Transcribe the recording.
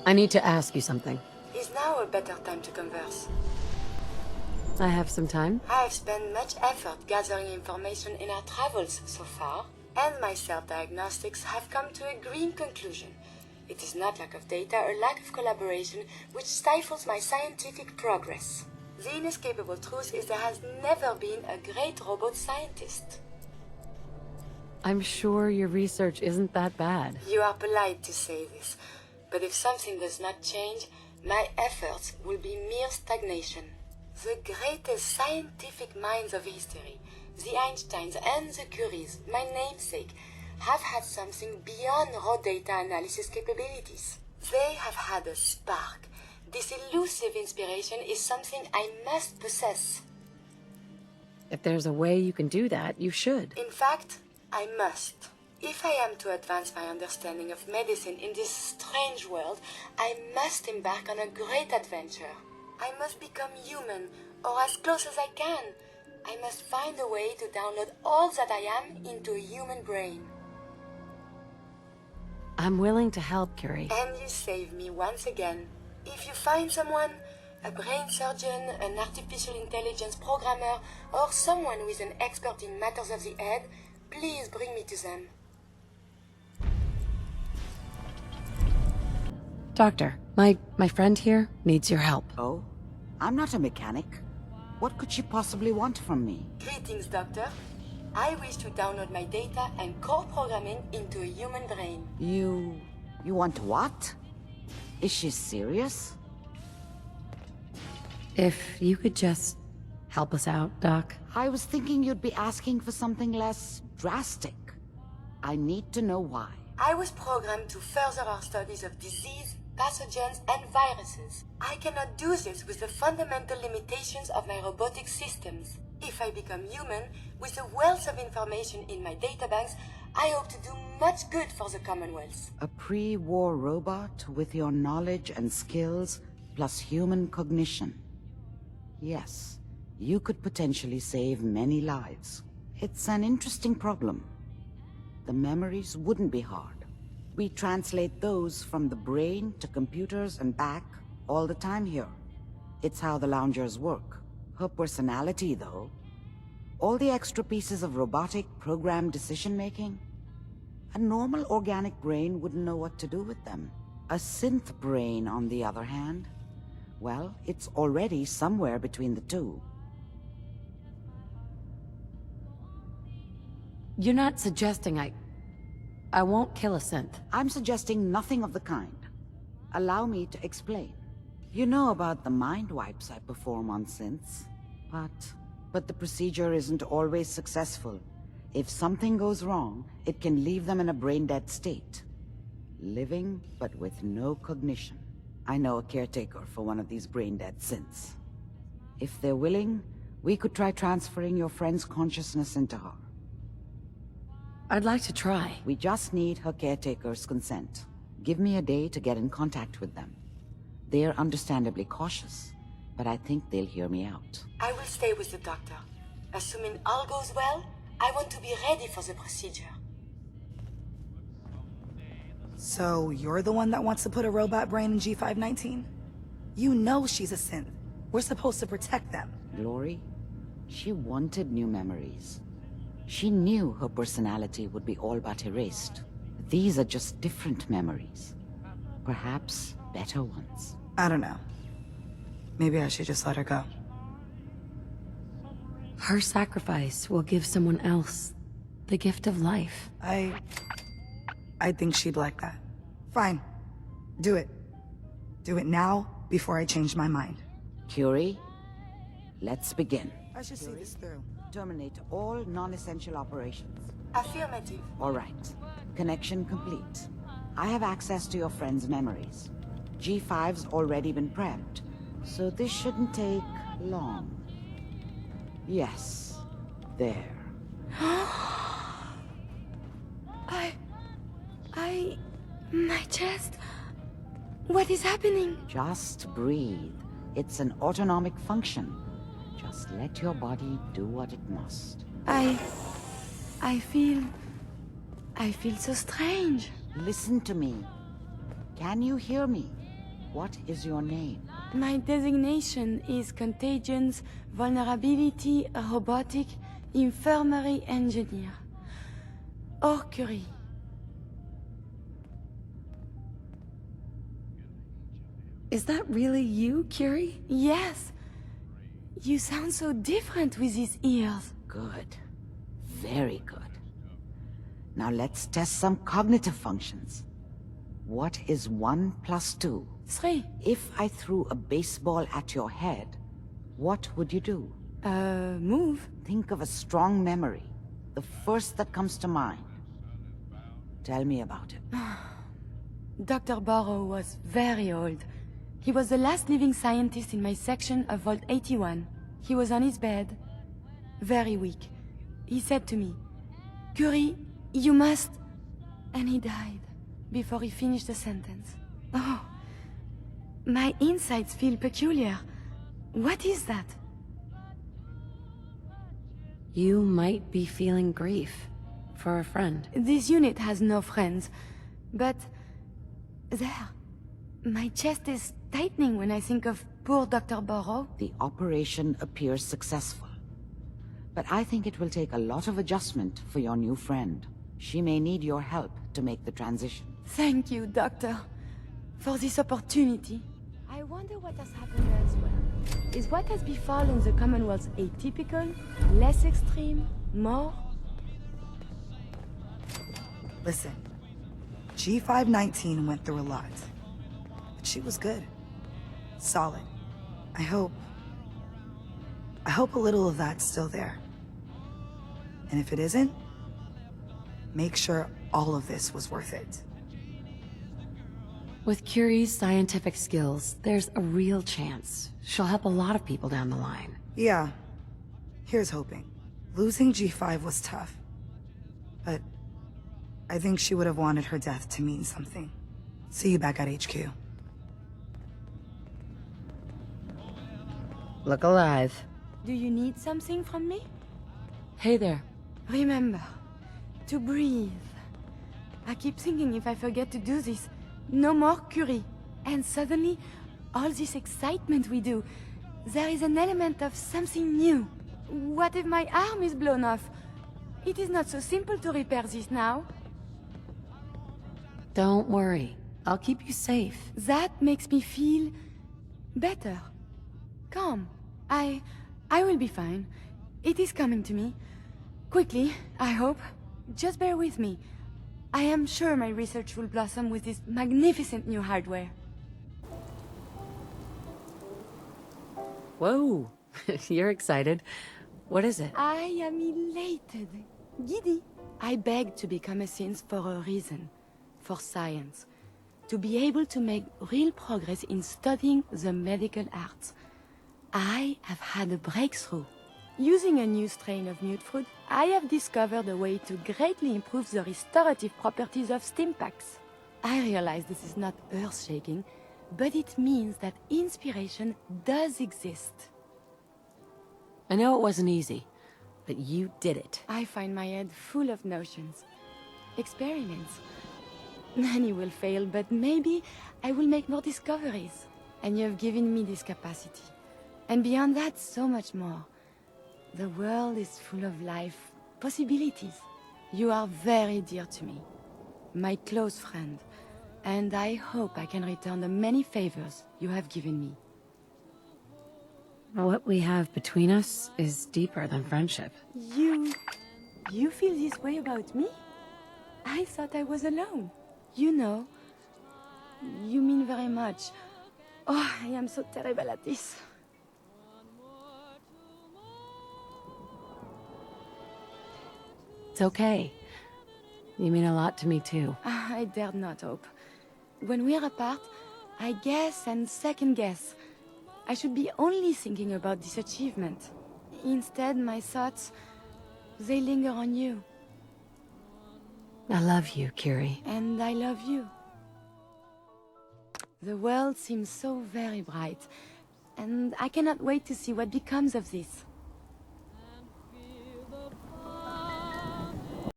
I need to ask you something. Is now a better time to converse? I have some time. I have spent much effort gathering information in our travels so far, and my self-diagnostics have come to a green conclusion. It is not lack of data or lack of collaboration which stifles my scientific progress. The inescapable truth is there has never been a great robot scientist. I'm sure your research isn't that bad. You are polite to say this, but if something does not change, my efforts will be mere stagnation. The greatest scientific minds of history, the Einsteins and the Curies, my namesake, have had something beyond raw data analysis capabilities. They have had a spark. This elusive inspiration is something I must possess. If there's a way you can do that, you should. In fact, I must. If I am to advance my understanding of medicine in this strange world, I must embark on a great adventure. I must become human, or as close as I can. I must find a way to download all that I am into a human brain. I'm willing to help, Curie. And you save me once again. If you find someone, a brain surgeon, an artificial intelligence programmer, or someone who is an expert in matters of the head, please bring me to them. Doctor, my friend here needs your help. Oh? I'm not a mechanic. What could she possibly want from me? Greetings, Doctor. I wish to download my data and core programming into a human brain. You want what? Is she serious? If you could just help us out, Doc. I was thinking you'd be asking for something less drastic. I need to know why. I was programmed to further our studies of disease, pathogens, and viruses. I cannot do this with the fundamental limitations of my robotic systems. If I become human, with the wealth of information in my databanks, I hope to do much good for the Commonwealth. A pre-war robot with your knowledge and skills, plus human cognition. Yes, you could potentially save many lives. It's an interesting problem. The memories wouldn't be hard. We translate those from the brain to computers and back all the time here. It's how the loungers work. Her personality, though, all the extra pieces of robotic programmed decision-making, a normal organic brain wouldn't know what to do with them. A synth brain, on the other hand, well, it's already somewhere between the two. You're not suggesting I won't kill a synth. I'm suggesting nothing of the kind. Allow me to explain. You know about the mind wipes I perform on synths, but the procedure isn't always successful. If something goes wrong, it can leave them in a brain-dead state. Living, but with no cognition. I know a caretaker for one of these brain-dead synths. If they're willing, we could try transferring your friend's consciousness into her. I'd like to try. We just need her caretaker's consent. Give me a day to get in contact with them. They're understandably cautious, but I think they'll hear me out. I will stay with the doctor. Assuming all goes well, I want to be ready for the procedure. So, you're the one that wants to put a robot brain in G519? You know she's a synth. We're supposed to protect them. Glory, she wanted new memories. She knew her personality would be all but erased. These are just different memories. Perhaps better ones. I don't know. Maybe I should just let her go. Her sacrifice will give someone else the gift of life. I think she'd like that. Fine. Do it. Do it now, before I change my mind. Curie, let's begin. I should see this through. Terminate all non-essential operations. Affirmative. All right. Connection complete. I have access to your friend's memories. G5's already been prepped, so this shouldn't take long. Yes. There. My chest... What is happening? Just breathe. It's an autonomic function. Just let your body do what it must. I feel so strange. Listen to me. Can you hear me? What is your name? My designation is Contagions, Vulnerability, Robotic, Infirmary Engineer. Or Curie. Is that really you, Curie? Yes. You sound so different with these ears. Good. Very good. Now let's test some cognitive functions. What is 1 plus 2? 3. If I threw a baseball at your head, what would you do? Move. Think of a strong memory. The first that comes to mind. Tell me about it. Dr. Burrow was very old. He was the last living scientist in my section of Vault 81. He was on his bed, very weak. He said to me, "Curie, you must..." And he died before he finished the sentence. Oh, my insides feel peculiar. What is that? You might be feeling grief for a friend. This unit has no friends, but... there. My chest is tightening when I think of poor Dr. Burrow. The operation appears successful. But I think it will take a lot of adjustment for your new friend. She may need your help to make the transition. Thank you, Doctor, for this opportunity. I wonder what has happened elsewhere. Is what has befallen the Commonwealth atypical, less extreme, more? Listen, G519 went through a lot. But she was good. Solid. I hope a little of that's still there. And if it isn't, make sure all of this was worth it. With Curie's scientific skills, there's a real chance she'll help a lot of people down the line. Yeah. Here's hoping. Losing G5 was tough. But I think she would have wanted her death to mean something. See you back at HQ. Look alive. Do you need something from me? Hey there. Remember, to breathe. I keep thinking if I forget to do this, no more Curie. And suddenly, all this excitement we do, there is an element of something new. What if my arm is blown off? It is not so simple to repair this now. Don't worry. I'll keep you safe. That makes me feel better. Calm. I will be fine. It is coming to me. Quickly, I hope. Just bear with me. I am sure my research will blossom with this magnificent new hardware. Whoa. You're excited. What is it? I am elated. Giddy. I begged to become a synth for a reason. For science. To be able to make real progress in studying the medical arts. I have had a breakthrough. Using a new strain of mutfruit, I have discovered a way to greatly improve the restorative properties of stimpaks. I realize this is not earth-shaking, but it means that inspiration does exist. I know it wasn't easy, but you did it. I find my head full of notions. Experiments. Many will fail, but maybe I will make more discoveries. And you have given me this capacity. And beyond that, so much more. The world is full of life, possibilities. You are very dear to me. My close friend. And I hope I can return the many favors you have given me. What we have between us is deeper than friendship. You feel this way about me? I thought I was alone. You know, you mean very much. Oh, I am so terrible at this. It's okay. You mean a lot to me too. I dared not hope. When we're apart, I guess and second guess. I should be only thinking about this achievement. Instead, my thoughts, they linger on you. I love you, Curie. And I love you. The world seems so very bright, and I cannot wait to see what becomes of this.